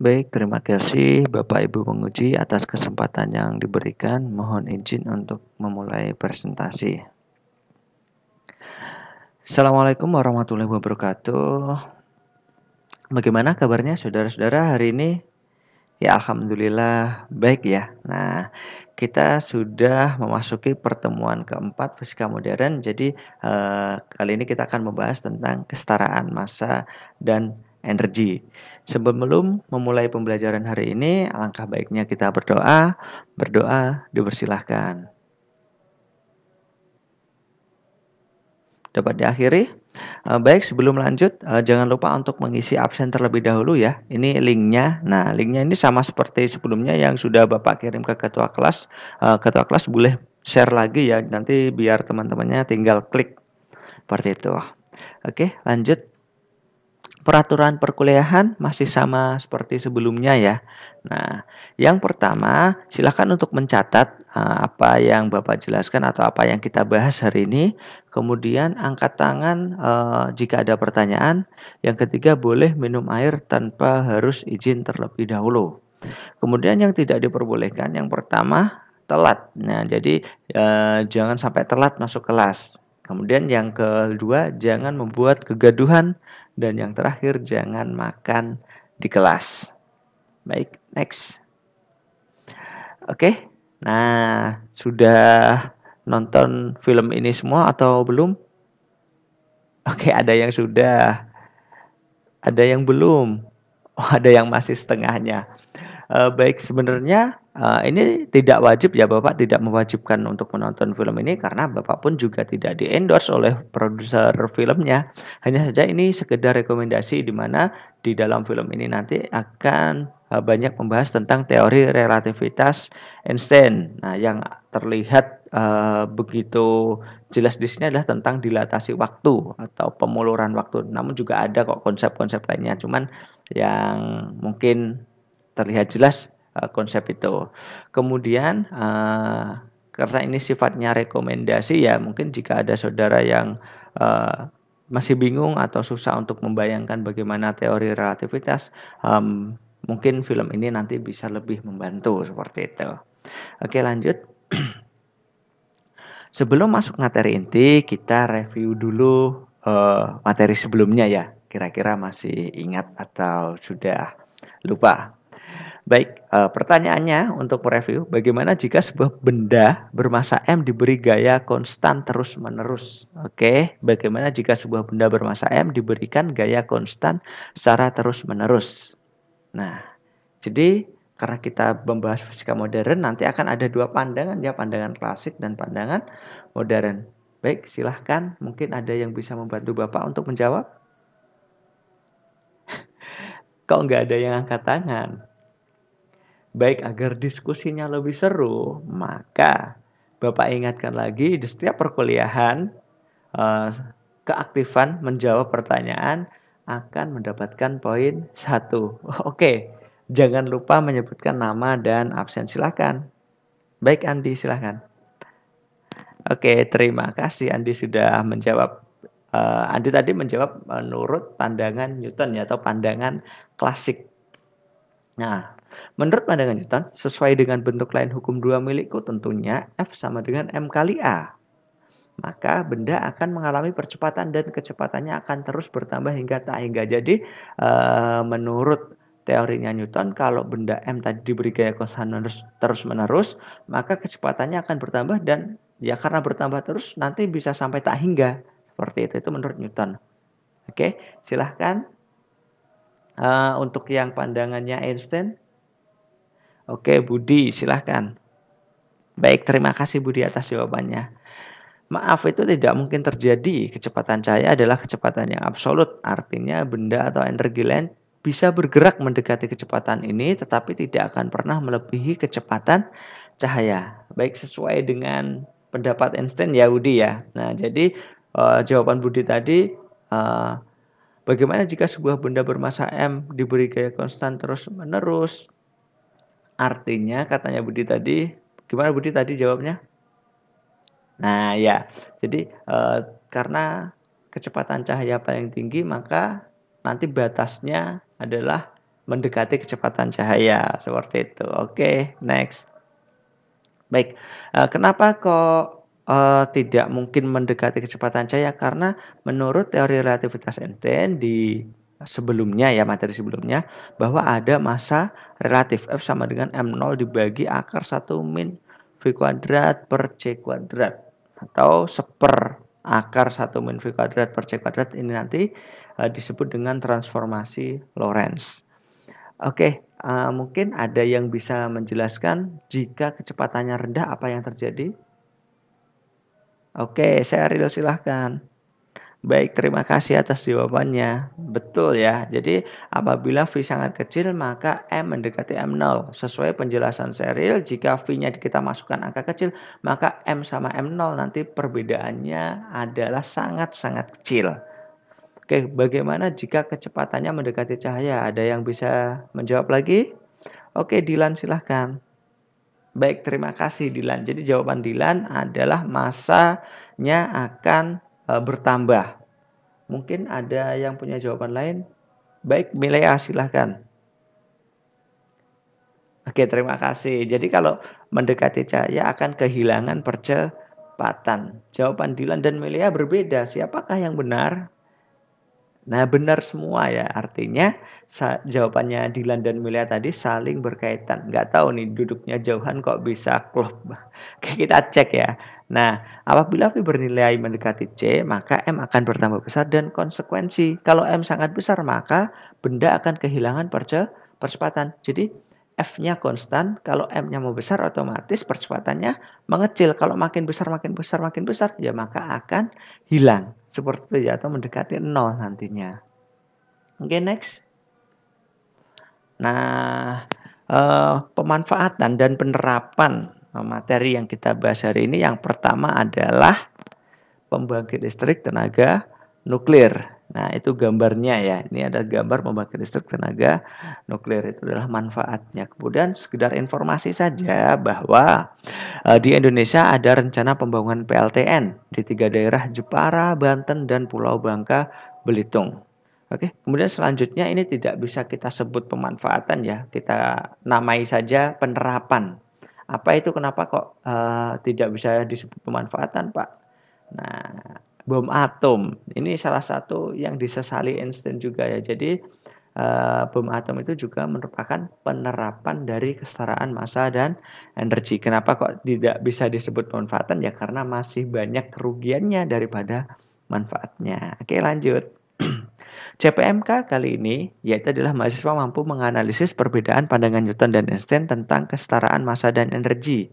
Baik, terima kasih Bapak Ibu penguji atas kesempatan yang diberikan. Mohon izin untuk memulai presentasi. Assalamualaikum warahmatullahi wabarakatuh. Bagaimana kabarnya saudara-saudara hari ini? Ya, alhamdulillah baik ya. Nah, kita sudah memasuki pertemuan keempat fisika modern. Jadi, kali ini kita akan membahas tentang kesetaraan massa dan energi. Sebelum memulai pembelajaran hari ini, alangkah baiknya kita berdoa. Berdoa dipersilahkan. Dapat diakhiri? Baik, sebelum lanjut, jangan lupa untuk mengisi absen terlebih dahulu ya. Ini linknya. Nah, linknya ini sama seperti sebelumnya yang sudah Bapak kirim ke ketua kelas. Ketua kelas boleh share lagi ya, nanti biar teman-temannya tinggal klik seperti itu. Oke, lanjut. Peraturan perkuliahan masih sama seperti sebelumnya ya. Nah, yang pertama, silakan untuk mencatat apa yang Bapak jelaskan atau apa yang kita bahas hari ini. Kemudian angkat tangan jika ada pertanyaan. Yang ketiga, boleh minum air tanpa harus izin terlebih dahulu. Kemudian yang tidak diperbolehkan, yang pertama, telat. Nah, jadi jangan sampai telat masuk kelas. Kemudian yang kedua, jangan membuat kegaduhan. Dan yang terakhir, jangan makan di kelas. Baik, next. Oke, nah sudah nonton film ini semua atau belum? Oke, ada yang sudah, ada yang belum, oh ada yang masih setengahnya. Baik, sebenarnya ini tidak wajib ya, Bapak tidak mewajibkan untuk menonton film ini karena Bapak pun juga tidak di-endorse oleh produser filmnya. Hanya saja ini sekedar rekomendasi di mana di dalam film ini nanti akan banyak membahas tentang teori relativitas Einstein. Nah, yang terlihat begitu jelas di sini adalah tentang dilatasi waktu atau pemuluran waktu. Namun juga ada kok konsep-konsep lainnya, cuman yang mungkin terlihat jelas konsep itu. Kemudian karena ini sifatnya rekomendasi ya mungkin jika ada saudara yang masih bingung atau susah untuk membayangkan bagaimana teori relativitas, mungkin film ini nanti bisa lebih membantu seperti itu. Oke, lanjut. Sebelum masuk materi inti, kita review dulu materi sebelumnya ya. Kira-kira masih ingat atau sudah lupa? Baik, pertanyaannya untuk mereview, bagaimana jika sebuah benda bermassa M diberi gaya konstan terus-menerus? Oke, bagaimana jika sebuah benda bermassa M diberikan gaya konstan secara terus-menerus? Nah, jadi karena kita membahas fisika modern, nanti akan ada dua pandangan ya, pandangan klasik dan pandangan modern. Baik, silahkan. Mungkin ada yang bisa membantu Bapak untuk menjawab? Kok nggak ada yang angkat tangan? Baik, agar diskusinya lebih seru, maka Bapak ingatkan lagi di setiap perkuliahan, keaktifan menjawab pertanyaan akan mendapatkan poin 1. Oke, jangan lupa menyebutkan nama dan absen, silakan. Baik, Andi, silakan. Oke, terima kasih Andi sudah menjawab. Andi tadi menjawab menurut pandangan Newton ya, atau pandangan klasik. Nah, menurut pandangan Newton, sesuai dengan bentuk lain hukum dua milikku tentunya F sama dengan M kali A. Maka benda akan mengalami percepatan dan kecepatannya akan terus bertambah hingga tak hingga. Jadi, menurut teorinya Newton, kalau benda M tadi diberi gaya konstan terus-menerus, maka kecepatannya akan bertambah dan ya karena bertambah terus nanti bisa sampai tak hingga. Seperti itu menurut Newton. Oke, silahkan. Untuk yang pandangannya Einstein. Oke, Budi, silahkan. Baik, terima kasih Budi atas jawabannya. Maaf, itu tidak mungkin terjadi. Kecepatan cahaya adalah kecepatan yang absolut. Artinya benda atau energi lain bisa bergerak mendekati kecepatan ini, tetapi tidak akan pernah melebihi kecepatan cahaya. Baik, sesuai dengan pendapat Einstein ya Budi ya. Nah, jadi jawaban Budi tadi, bagaimana jika sebuah benda bermassa M diberi gaya konstan terus-menerus? Artinya katanya Budi tadi, gimana Budi tadi jawabnya? Nah ya, jadi karena kecepatan cahaya paling tinggi maka nanti batasnya adalah mendekati kecepatan cahaya, seperti itu. Oke, next. Baik, kenapa kok, tidak mungkin mendekati kecepatan cahaya? Karena menurut teori relativitas Einstein di sebelumnya ya, materi sebelumnya, bahwa ada massa relatif F sama dengan M0 dibagi akar 1 min V kuadrat per C kuadrat, atau seper akar 1 min V kuadrat per C kuadrat. Ini nanti, disebut dengan transformasi Lorentz. Oke, mungkin ada yang bisa menjelaskan jika kecepatannya rendah apa yang terjadi? Oke, Sheryl silahkan. Baik, terima kasih atas jawabannya. Betul ya. Jadi apabila V sangat kecil maka M mendekati M0. Sesuai penjelasan Sheryl, jika V-nya kita masukkan angka kecil, maka M sama M0 nanti perbedaannya adalah sangat-sangat kecil. Oke, bagaimana jika kecepatannya mendekati cahaya? Ada yang bisa menjawab lagi? Oke, Dilan silahkan. Baik, terima kasih Dilan. Jadi jawaban Dilan adalah masanya akan bertambah. Mungkin ada yang punya jawaban lain? Baik, Milea silahkan. Oke, terima kasih. Jadi kalau mendekati cahaya akan kehilangan percepatan. Jawaban Dilan dan Milea berbeda. Siapakah yang benar? Nah, benar semua ya. Artinya jawabannya Dilan dan Milea tadi saling berkaitan. Nggak tahu nih duduknya jauhan kok bisa klop. Kita cek ya. Nah, apabila V bernilai mendekati C, maka M akan bertambah besar dan konsekuensi. Kalau M sangat besar, maka benda akan kehilangan percepatan. Jadi F-nya konstan, kalau M-nya mau besar otomatis percepatannya mengecil. Kalau makin besar, makin besar, makin besar, ya maka akan hilang. Seperti itu ya, atau mendekati 0 nantinya. Oke, next. Nah, pemanfaatan dan penerapan materi yang kita bahas hari ini yang pertama adalah pembangkit listrik tenaga nuklir. Nah, itu gambarnya ya. Ini ada gambar pembangkit listrik tenaga nuklir. Itu adalah manfaatnya. Kemudian sekedar informasi saja bahwa di Indonesia ada rencana pembangunan PLTN di 3 daerah Jepara, Banten, dan Pulau Bangka, Belitung. Oke, kemudian selanjutnya ini tidak bisa kita sebut pemanfaatan ya, kita namai saja penerapan. Apa itu kenapa kok tidak bisa disebut pemanfaatan, Pak? Nah, bom atom ini salah satu yang disesali Einstein juga ya. Jadi bom atom itu juga merupakan penerapan dari kesetaraan massa dan energi. Kenapa kok tidak bisa disebut pemanfaatan? Ya karena masih banyak kerugiannya daripada manfaatnya. Oke, lanjut. CPMK kali ini yaitu adalah mahasiswa mampu menganalisis perbedaan pandangan Newton dan Einstein tentang kesetaraan massa dan energi.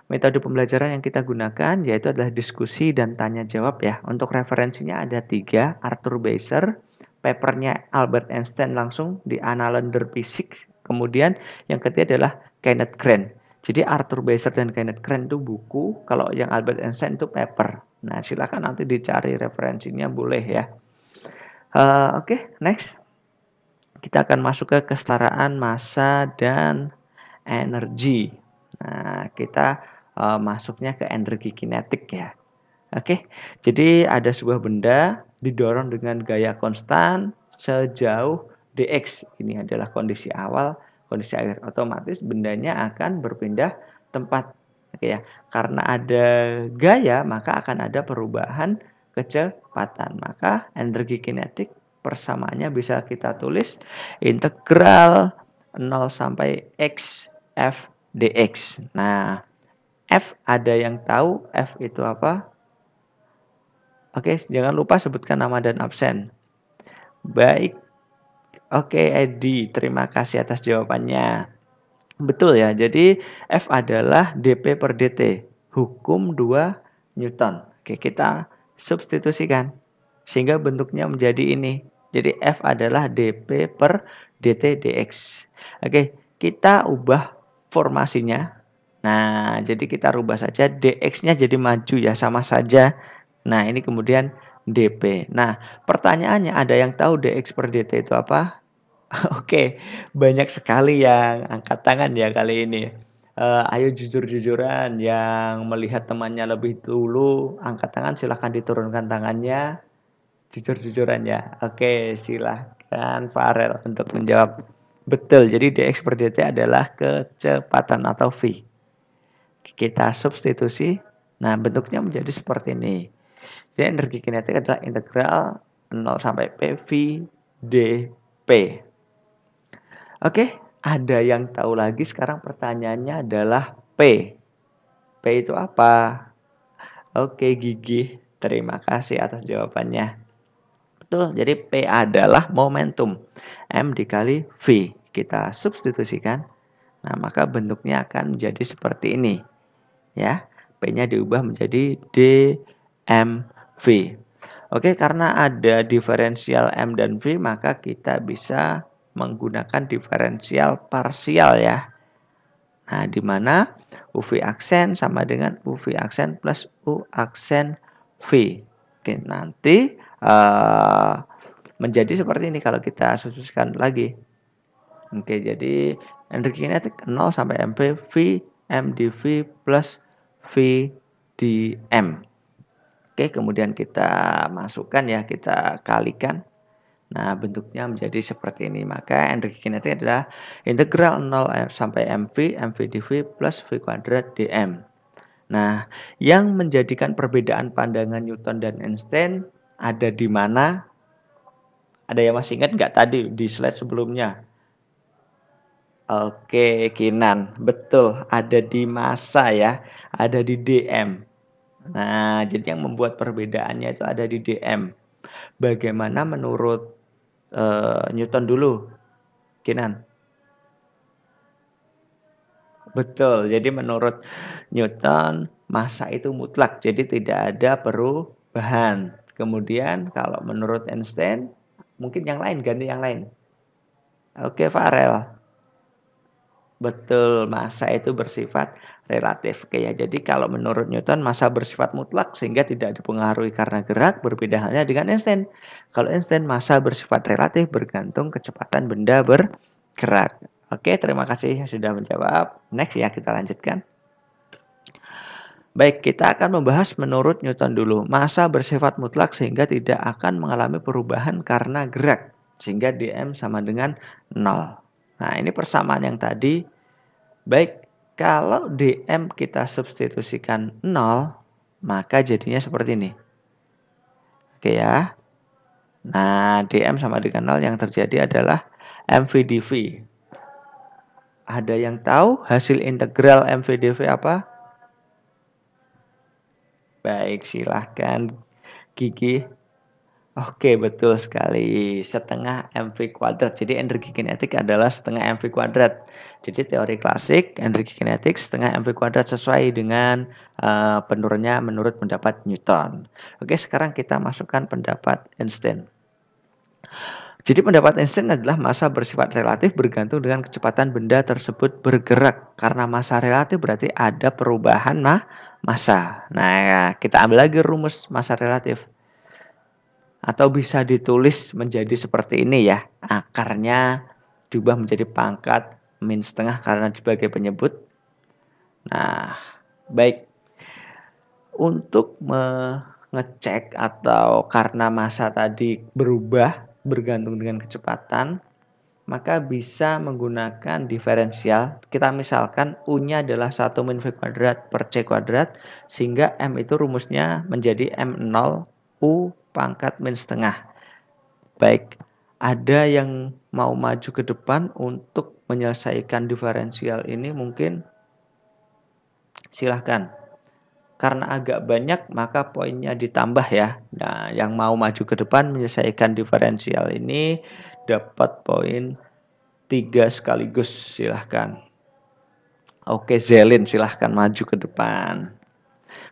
Metode pembelajaran yang kita gunakan yaitu adalah diskusi dan tanya jawab ya. Untuk referensinya ada 3, Arthur Beiser, papernya Albert Einstein langsung di Annalen der Physik. Kemudian yang ketiga adalah Kenneth Grant. Jadi Arthur Beiser dan Kenneth Grant itu buku, kalau yang Albert Einstein itu paper. Nah, silakan nanti dicari referensinya boleh ya. Oke, next. Kita akan masuk ke kesetaraan massa dan energi. Nah, kita masuknya ke energi kinetik ya. Oke, jadi ada sebuah benda didorong dengan gaya konstan sejauh dx. Ini adalah kondisi awal, kondisi akhir. Otomatis bendanya akan berpindah tempat. Oke ya, karena ada gaya maka akan ada perubahan kecepatan. Maka energi kinetik persamaannya bisa kita tulis integral 0 sampai x f dx. Nah, F ada yang tahu F itu apa? Oke, jangan lupa sebutkan nama dan absen. Baik. Oke, Edi, terima kasih atas jawabannya. Betul ya, jadi F adalah dP per dt, hukum 2 Newton. Oke, kita substitusikan, sehingga bentuknya menjadi ini. Jadi F adalah dP per dt dx. Oke, kita ubah formasinya. Nah, jadi kita rubah saja dx-nya jadi maju ya, sama saja. Nah, ini kemudian dp. Nah, pertanyaannya ada yang tahu dx per dt itu apa? Oke, banyak sekali yang angkat tangan ya kali ini. Ayo jujur-jujuran yang melihat temannya lebih dulu, angkat tangan silahkan diturunkan tangannya. Jujur-jujuran ya. Oke, silahkan Farel untuk menjawab. Betul, jadi dx per dt adalah kecepatan atau v. Kita substitusi, nah bentuknya menjadi seperti ini. Jadi energi kinetik adalah integral 0 sampai P V dP. Oke, ada yang tahu lagi sekarang pertanyaannya adalah P. P itu apa? Oke, Gigi. Terima kasih atas jawabannya. Betul, jadi P adalah momentum. M dikali V. Kita substitusikan. Nah, maka bentuknya akan menjadi seperti ini. Ya, P-nya diubah menjadi dmV. Oke, karena ada diferensial M dan V, maka kita bisa menggunakan diferensial parsial ya. Nah, di mana UV aksen sama dengan UV aksen plus U aksen V. Oke, nanti menjadi seperti ini kalau kita substitusikan lagi. Oke, jadi energi kinetik 0 sampai mv V m dv plus V dm. Oke, kemudian kita masukkan ya, kita kalikan. Nah, bentuknya menjadi seperti ini. Maka energi kinetik adalah integral 0 sampai mv dv plus v kuadrat dm. Nah, yang menjadikan perbedaan pandangan Newton dan Einstein ada di mana? Ada yang masih ingat nggak tadi di slide sebelumnya? Oke, Kinan. Betul, ada di massa ya, ada di dm. Nah, jadi yang membuat perbedaannya itu ada di dm. Bagaimana menurut Newton dulu, Kinan? Betul, jadi menurut Newton massa itu mutlak, jadi tidak ada perubahan. Kemudian kalau menurut Einstein, mungkin yang lain, ganti yang lain. Oke, Farel. Betul, massa itu bersifat relatif. Oke ya, jadi kalau menurut Newton massa bersifat mutlak sehingga tidak dipengaruhi karena gerak, berbeda halnya dengan Einstein. Kalau Einstein massa bersifat relatif bergantung kecepatan benda bergerak. Oke, terima kasih sudah menjawab. Next ya, kita lanjutkan. Baik, kita akan membahas menurut Newton dulu. Massa bersifat mutlak sehingga tidak akan mengalami perubahan karena gerak. Sehingga dm sama dengan 0. Nah, ini persamaan yang tadi. Baik, kalau dm kita substitusikan 0, maka jadinya seperti ini. Oke ya. Nah, dm sama dengan 0 yang terjadi adalah mv dv. Ada yang tahu hasil integral mv dv apa? Baik, silahkan Gigi. Oke, betul sekali. Setengah mv kuadrat. Jadi energi kinetik adalah setengah mv kuadrat. Jadi teori klasik energi kinetik setengah mv kuadrat sesuai dengan penurunnya menurut pendapat Newton. Oke, sekarang kita masukkan pendapat Einstein. Jadi pendapat Einstein adalah massa bersifat relatif bergantung dengan kecepatan benda tersebut bergerak. Karena massa relatif berarti ada perubahan massa. Nah, kita ambil lagi rumus massa relatif. Atau bisa ditulis menjadi seperti ini ya. Akarnya diubah menjadi pangkat min setengah karena sebagai penyebut. Nah, baik. Untuk mengecek atau karena massa tadi berubah bergantung dengan kecepatan, maka bisa menggunakan diferensial. Kita misalkan U-nya adalah 1 min V kuadrat per C kuadrat, sehingga M itu rumusnya menjadi M0 U pangkat min setengah. Baik, ada yang mau maju ke depan untuk menyelesaikan diferensial ini mungkin silahkan. Karena agak banyak maka poinnya ditambah ya. Nah, yang mau maju ke depan menyelesaikan diferensial ini dapat poin 3 sekaligus, silahkan. Oke, Zelin silahkan maju ke depan.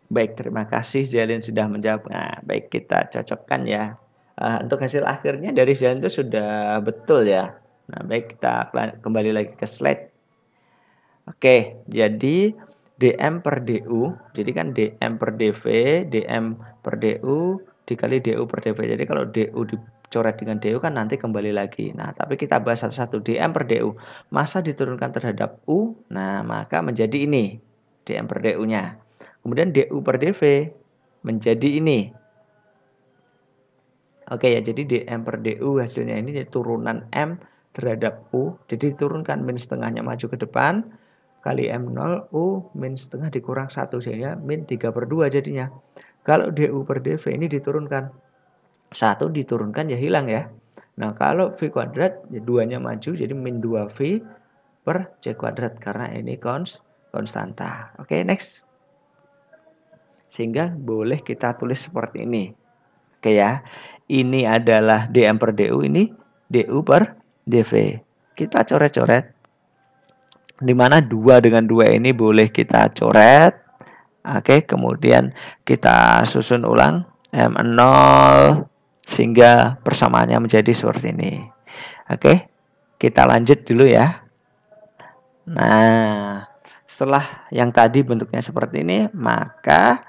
Baik, terima kasih Zelin sudah menjawab. Nah, baik, kita cocokkan ya. Untuk hasil akhirnya dari Zelin itu sudah betul ya. Nah, baik, kita kembali lagi ke slide. Oke, jadi dm per du, jadi kan dm per dv, dm per du dikali du per dv. Jadi kalau du dicoret dengan du kan nanti kembali lagi. Nah, tapi kita bahas satu-satu. Dm per du, massa diturunkan terhadap u, nah maka menjadi ini dm per du-nya. Kemudian du per dv menjadi ini. Oke ya, jadi dm per du hasilnya ini turunan m terhadap U. Jadi diturunkan min setengahnya maju ke depan. Kali M0, U min setengah dikurang 1. Sehingga min 3/2 jadinya. Kalau DU per DV ini diturunkan. 1 diturunkan ya hilang ya. Nah kalau V kuadrat ya 2-nya maju. Jadi min 2V per C kuadrat. Karena ini konstanta. Oke, next. Sehingga boleh kita tulis seperti ini. Oke ya. Ini adalah dm per du, ini du per dv. Kita coret-coret. Dimana 2 dengan 2 ini boleh kita coret. Oke, kemudian kita susun ulang M0 sehingga persamaannya menjadi seperti ini. Oke, kita lanjut dulu ya. Nah, setelah yang tadi bentuknya seperti ini, maka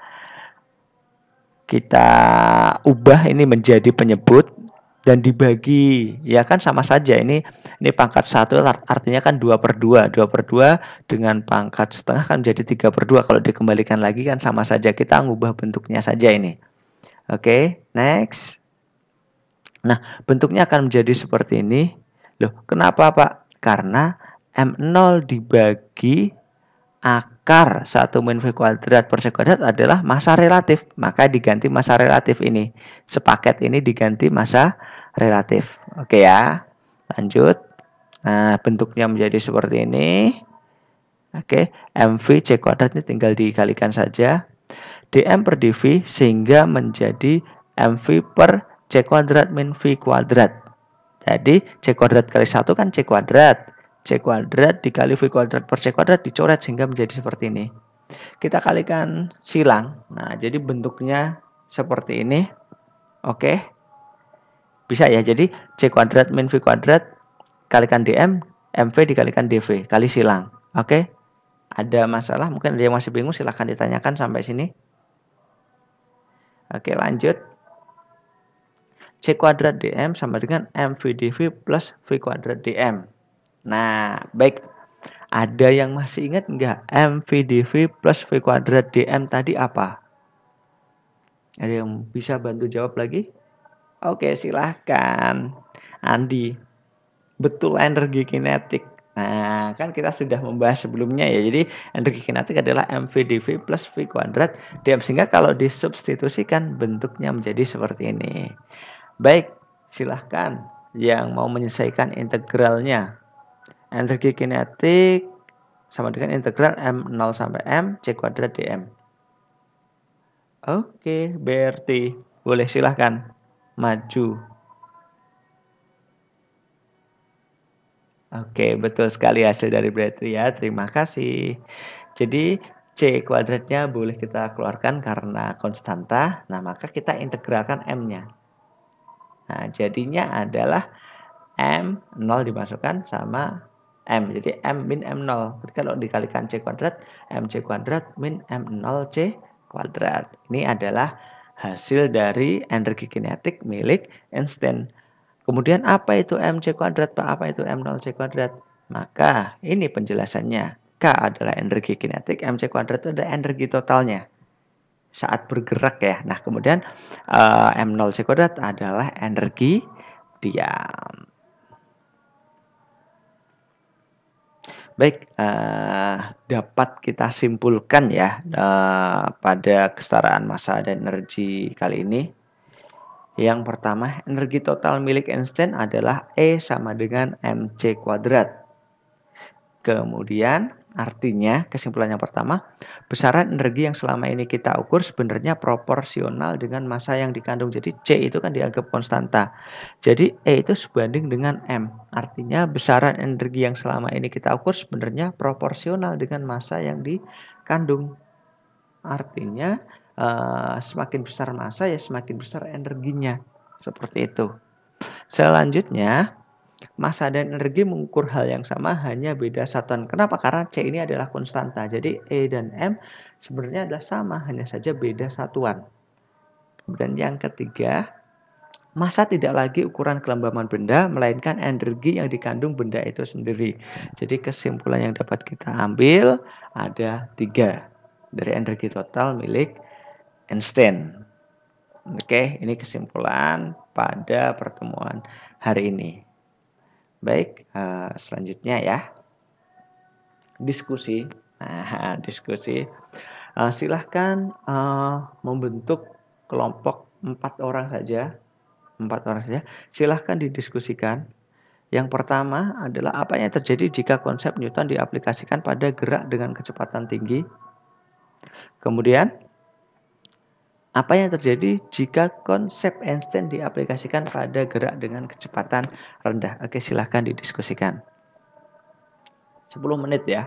kita ubah ini menjadi penyebut dan dibagi, ya kan sama saja ini pangkat 1 artinya kan 2/2 dengan pangkat setengah kan menjadi 3/2. Kalau dikembalikan lagi kan sama saja, kita ngubah bentuknya saja ini. Oke, next. Nah, bentuknya akan menjadi seperti ini. Loh, kenapa Pak? Karena M0 dibagi akar 1 min V kuadrat per C kuadrat adalah massa relatif. Maka diganti massa relatif ini. Sepaket ini diganti massa relatif. Oke ya. Lanjut. Nah, bentuknya menjadi seperti ini. Oke, MV C kuadrat ini tinggal dikalikan saja. dm per dv sehingga menjadi MV per C kuadrat min V kuadrat. Jadi C kuadrat kali 1 kan C kuadrat. C kuadrat dikali V kuadrat per C kuadrat dicoret sehingga menjadi seperti ini. Kita kalikan silang. Nah, jadi bentuknya seperti ini. Oke. Bisa ya. Jadi C kuadrat min V kuadrat kalikan dm, MV dikalikan dv. Kali silang. Oke. Ada masalah? Mungkin ada yang masih bingung. Silahkan ditanyakan sampai sini. Oke, lanjut. C kuadrat dm sama dengan MV dv plus V kuadrat dm. Nah, baik. Ada yang masih ingat nggak MV dv plus V kuadrat dm tadi apa? Ada yang bisa bantu jawab lagi? Oke, silahkan. Andi. Betul, energi kinetik. Nah, kan kita sudah membahas sebelumnya ya. Jadi, energi kinetik adalah MV dv plus V kuadrat dm. Sehingga kalau disubstitusikan bentuknya menjadi seperti ini. Baik, silahkan yang mau menyelesaikan integralnya. Energi kinetik sama dengan integral M0 sampai M C kuadrat dm. Oke, berarti boleh silahkan maju. Oke, betul sekali hasil dari Berarti ya. Terima kasih. Jadi C kuadratnya boleh kita keluarkan karena konstanta. Nah, maka kita integralkan M-nya. Nah, jadinya adalah M0 dimasukkan sama M. Jadi M min M0. Jadi kalau dikalikan C kuadrat, MC kuadrat min M0 C kuadrat. Ini adalah hasil dari energi kinetik milik Einstein. Kemudian apa itu MC kuadrat, Pak? Apa itu M0 C kuadrat? Maka ini penjelasannya. K adalah energi kinetik, MC kuadrat itu adalah energi totalnya saat bergerak ya. Nah, kemudian M0 C kuadrat adalah energi diam. Baik, dapat kita simpulkan ya pada kesetaraan massa dan energi kali ini. Yang pertama, energi total milik Einstein adalah E sama dengan mc kuadrat. Kemudian, artinya kesimpulan yang pertama, besaran energi yang selama ini kita ukur sebenarnya proporsional dengan massa yang dikandung. Jadi C itu kan dianggap konstanta. Jadi E itu sebanding dengan M. Artinya besaran energi yang selama ini kita ukur sebenarnya proporsional dengan massa yang dikandung. Artinya semakin besar massa ya semakin besar energinya. Seperti itu. Selanjutnya, massa dan energi mengukur hal yang sama, hanya beda satuan. Kenapa? Karena C ini adalah konstanta. Jadi E dan M sebenarnya adalah sama, hanya saja beda satuan. Kemudian yang ketiga, massa tidak lagi ukuran kelembaban benda, melainkan energi yang dikandung benda itu sendiri. Jadi kesimpulan yang dapat kita ambil ada 3 dari energi total milik Einstein. Oke, ini kesimpulan pada pertemuan hari ini. Baik, selanjutnya ya, diskusi. Nah, diskusi. Silahkan membentuk kelompok 4 orang saja. Silahkan didiskusikan. Yang pertama adalah apa yang terjadi jika konsep Newton diaplikasikan pada gerak dengan kecepatan tinggi. Kemudian, apa yang terjadi jika konsep Einstein diaplikasikan pada gerak dengan kecepatan rendah? Oke, silahkan didiskusikan. 10 menit ya.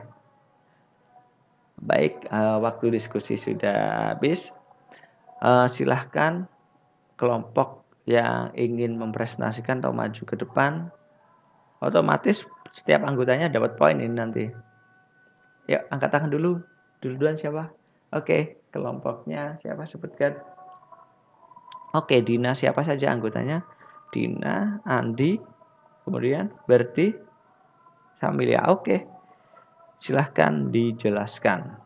Baik, waktu diskusi sudah habis. Silahkan kelompok yang ingin mempresentasikan atau maju ke depan, otomatis setiap anggotanya dapat poin ini nanti. Yuk, angkat tangan dulu. Duluan siapa? Oke, kelompoknya siapa, sebutkan. Oke, Dina, siapa saja anggotanya? Dina, Andi, kemudian Berti, Samilia. Oke, silahkan dijelaskan.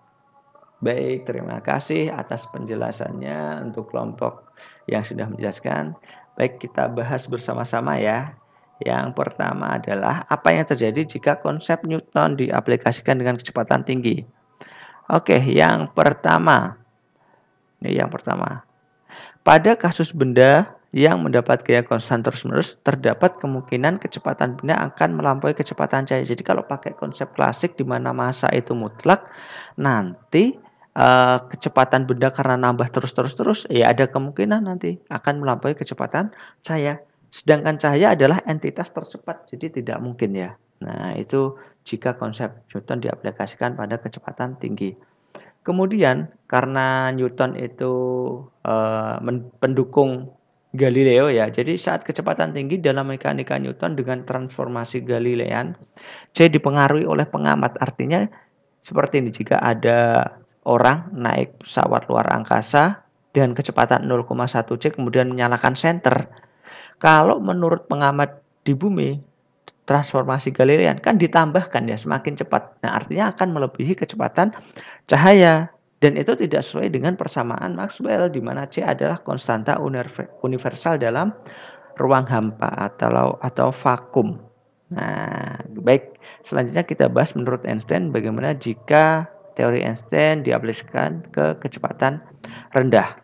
Baik, terima kasih atas penjelasannya untuk kelompok yang sudah menjelaskan. Baik, kita bahas bersama-sama ya. Yang pertama adalah apa yang terjadi jika konsep Newton diaplikasikan dengan kecepatan tinggi. Oke, yang pertama. Ini yang pertama. Pada kasus benda yang mendapat gaya konstan terus-menerus, terdapat kemungkinan kecepatan benda akan melampaui kecepatan cahaya. Jadi kalau pakai konsep klasik di mana massa itu mutlak, nanti kecepatan benda karena nambah terus, ya ada kemungkinan nanti akan melampaui kecepatan cahaya. Sedangkan cahaya adalah entitas tercepat, jadi tidak mungkin ya. Nah, itu jika konsep Newton diaplikasikan pada kecepatan tinggi. Kemudian karena Newton itu pendukung Galileo ya. Jadi saat kecepatan tinggi dalam mekanika Newton dengan transformasi Galilean, C dipengaruhi oleh pengamat. Artinya seperti ini, jika ada orang naik pesawat luar angkasa dengan kecepatan 0,1 C kemudian menyalakan senter. Kalau menurut pengamat di bumi, transformasi Galilean kan ditambahkan ya, semakin cepat. Nah, artinya akan melebihi kecepatan cahaya. Dan itu tidak sesuai dengan persamaan Maxwell di mana C adalah konstanta universal dalam ruang hampa atau vakum. Nah, baik. Selanjutnya kita bahas menurut Einstein bagaimana jika teori Einstein diaplikasikan ke kecepatan rendah.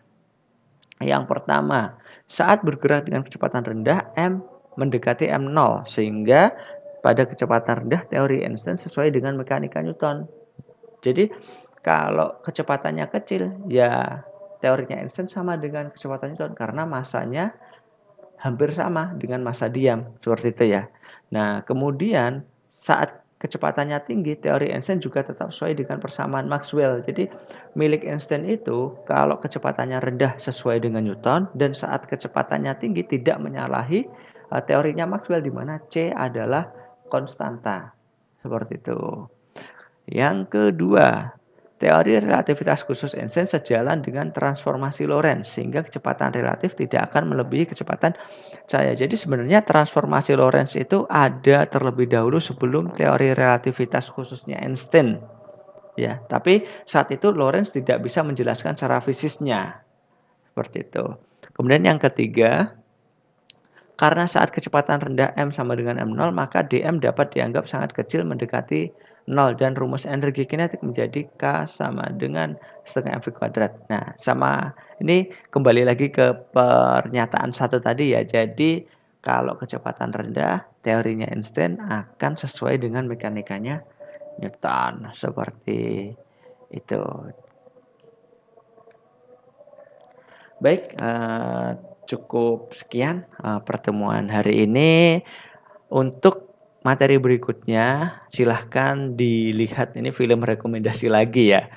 Yang pertama, saat bergerak dengan kecepatan rendah, M mendekati M0 sehingga pada kecepatan rendah teori Einstein sesuai dengan mekanika Newton. Jadi kalau kecepatannya kecil, ya teorinya Einstein sama dengan kecepatan Newton karena masanya hampir sama dengan massa diam, seperti itu ya. Nah, kemudian saat kecepatannya tinggi, teori Einstein juga tetap sesuai dengan persamaan Maxwell. Jadi milik Einstein itu kalau kecepatannya rendah sesuai dengan Newton dan saat kecepatannya tinggi tidak menyalahi teorinya Maxwell di mana C adalah konstanta. Seperti itu. Yang kedua, teori relativitas khusus Einstein sejalan dengan transformasi Lorentz sehingga kecepatan relatif tidak akan melebihi kecepatan cahaya. Jadi sebenarnya transformasi Lorentz itu ada terlebih dahulu sebelum teori relativitas khususnya Einstein. Ya, tapi saat itu Lorentz tidak bisa menjelaskan secara fisisnya. Seperti itu. Kemudian yang ketiga, karena saat kecepatan rendah M sama dengan M0, maka dm dapat dianggap sangat kecil mendekati 0 dan rumus energi kinetik menjadi K sama dengan setengah mv kuadrat. Nah, sama ini kembali lagi ke pernyataan satu tadi ya. Jadi kalau kecepatan rendah, teorinya Einstein akan sesuai dengan mekanikanya Newton. Seperti itu. Baik, cukup sekian pertemuan hari ini. Untuk materi berikutnya, silahkan dilihat ini film rekomendasi lagi ya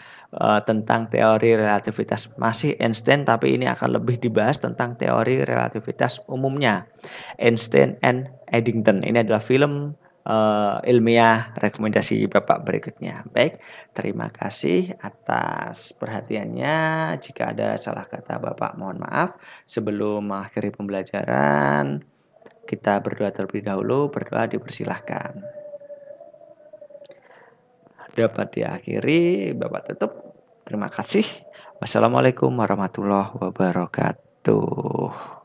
tentang teori relativitas. Masih Einstein, tapi ini akan lebih dibahas tentang teori relativitas umumnya. Einstein and Eddington. Ini adalah film ilmiah rekomendasi Bapak berikutnya. Baik, terima kasih atas perhatiannya. Jika ada salah kata Bapak, mohon maaf. Sebelum mengakhiri pembelajaran, kita berdoa terlebih dahulu. Berdoa dipersilahkan. Dapat diakhiri, Bapak tutup. Terima kasih. Wassalamualaikum warahmatullahi wabarakatuh.